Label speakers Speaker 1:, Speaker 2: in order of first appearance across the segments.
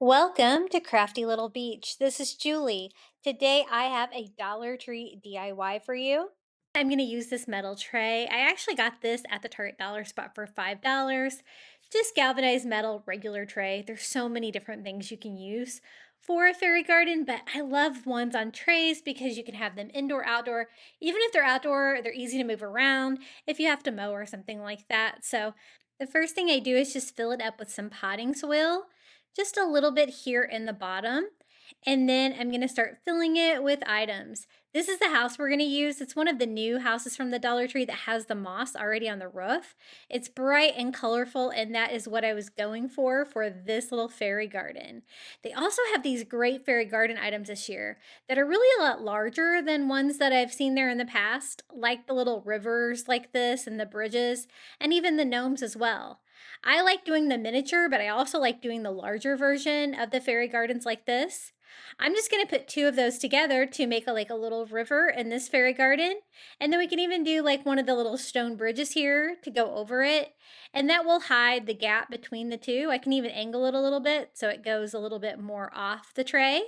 Speaker 1: Welcome to Crafty Little Beach. This is Julie. Today I have a Dollar Tree DIY for you. I'm going to use this metal tray. I actually got this at the Target Dollar Spot for $5. Just galvanized metal, regular tray. There's so many different things you can use for a fairy garden, but I love ones on trays because you can have them indoor, outdoor. Even if they're outdoor, they're easy to move around if you have to mow or something like that. So the first thing I do is just fill it up with some potting soil, just a little bit here in the bottom. And then I'm going to start filling it with items. This is the house we're going to use. It's one of the new houses from the Dollar Tree that has the moss already on the roof. It's bright and colorful, and that is what I was going for this little fairy garden. They also have these great fairy garden items this year that are really a lot larger than ones that I've seen there in the past, like the little rivers like this and the bridges, and even the gnomes as well. I like doing the miniature, but I also like doing the larger version of the fairy gardens like this. I'm just going to put two of those together to make like a little river in this fairy garden. And then we can even do like one of the little stone bridges here to go over it. And that will hide the gap between the two. I can even angle it a little bit so it goes a little bit more off the tray.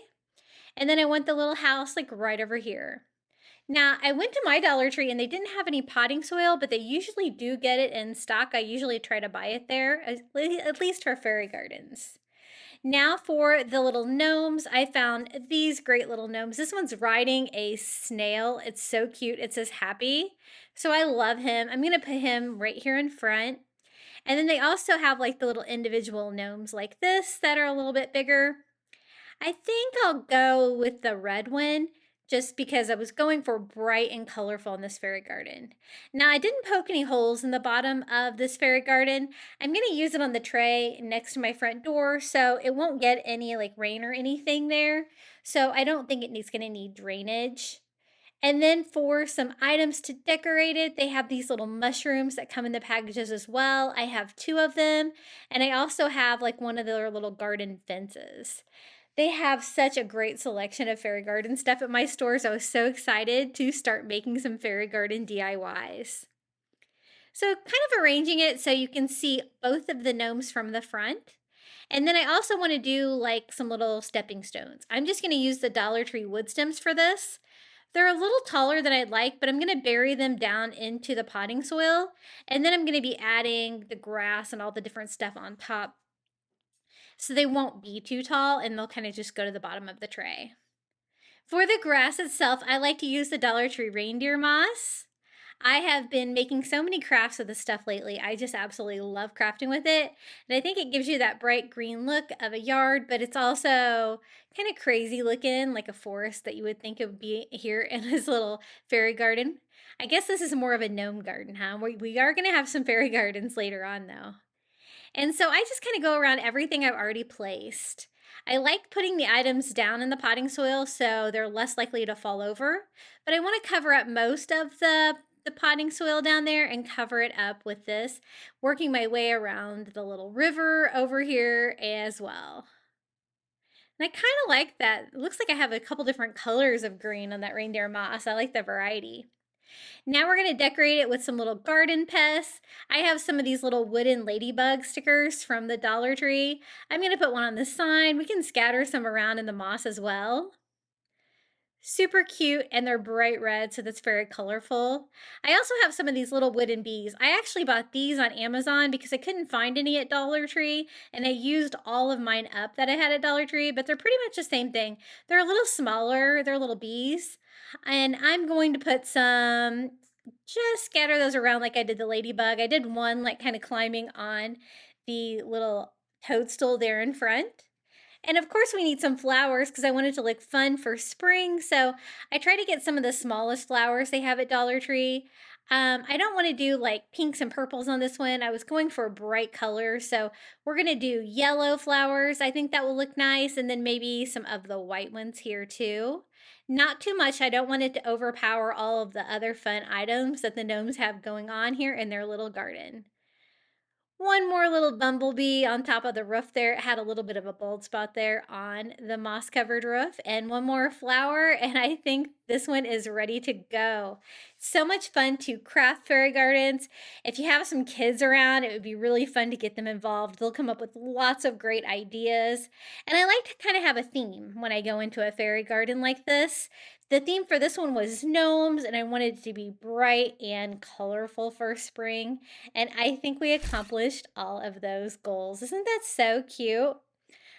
Speaker 1: And then I want the little house like right over here. Now, I went to my Dollar Tree and they didn't have any potting soil, but they usually do get it in stock. I usually try to buy it there, at least for fairy gardens. Now for the little gnomes, I found these great little gnomes. This one's riding a snail. It's so cute. It says happy. So I love him. I'm going to put him right here in front. And then they also have like the little individual gnomes like this that are a little bit bigger. I think I'll go with the red one just because I was going for bright and colorful in this fairy garden. Now, I didn't poke any holes in the bottom of this fairy garden. I'm going to use it on the tray next to my front door so it won't get any like rain or anything there. So I don't think it's going to need drainage. And then for some items to decorate it, they have these little mushrooms that come in the packages as well. I have two of them, and I also have like one of their little garden fences. They have such a great selection of fairy garden stuff at my stores. I was so excited to start making some fairy garden DIYs. So kind of arranging it so you can see both of the gnomes from the front. And then I also want to do like some little stepping stones. I'm just going to use the Dollar Tree wood stems for this. They're a little taller than I'd like, but I'm going to bury them down into the potting soil. And then I'm going to be adding the grass and all the different stuff on top, so they won't be too tall and they'll kind of just go to the bottom of the tray. For the grass itself, I like to use the Dollar Tree reindeer moss. I have been making so many crafts with this stuff lately. I just absolutely love crafting with it. And I think it gives you that bright green look of a yard, but it's also kind of crazy looking, like a forest that you would think it would be here in this little fairy garden. I guess this is more of a gnome garden, huh? We are going to have some fairy gardens later on, though. And so I just kind of go around everything I've already placed. I like putting the items down in the potting soil so they're less likely to fall over, but I want to cover up most of the potting soil down there and cover it up with this, working my way around the little river over here as well. And I kind of like that. It looks like I have a couple different colors of green on that reindeer moss. I like the variety. Now we're going to decorate it with some little garden pests. I have some of these little wooden ladybug stickers from the Dollar Tree. I'm going to put one on the sign. We can scatter some around in the moss as well. Super cute, and they're bright red, so that's very colorful. I also have some of these little wooden bees. I actually bought these on Amazon because I couldn't find any at Dollar Tree, and I used all of mine up that I had at Dollar Tree, but they're pretty much the same thing. They're a little smaller, they're little bees, and I'm going to put some, just scatter those around like I did the ladybug. I did one like kind of climbing on the little toadstool there in front. And of course we need some flowers because I wanted to look fun for spring. So I try to get some of the smallest flowers they have at Dollar Tree. I don't want to do like pinks and purples on this one. I was going for a bright color. So we're going to do yellow flowers. I think that will look nice. And then maybe some of the white ones here too. Not too much. I don't want it to overpower all of the other fun items that the gnomes have going on here in their little garden. One more little bumblebee on top of the roof there. It had a little bit of a bald spot there on the moss-covered roof. And one more flower, and I think This one is ready to go. So much fun to craft fairy gardens. If you have some kids around, it would be really fun to get them involved. They'll come up with lots of great ideas. And I like to kind of have a theme when I go into a fairy garden like this. The theme for this one was gnomes, and I wanted it to be bright and colorful for spring. And I think we accomplished all of those goals. Isn't that so cute?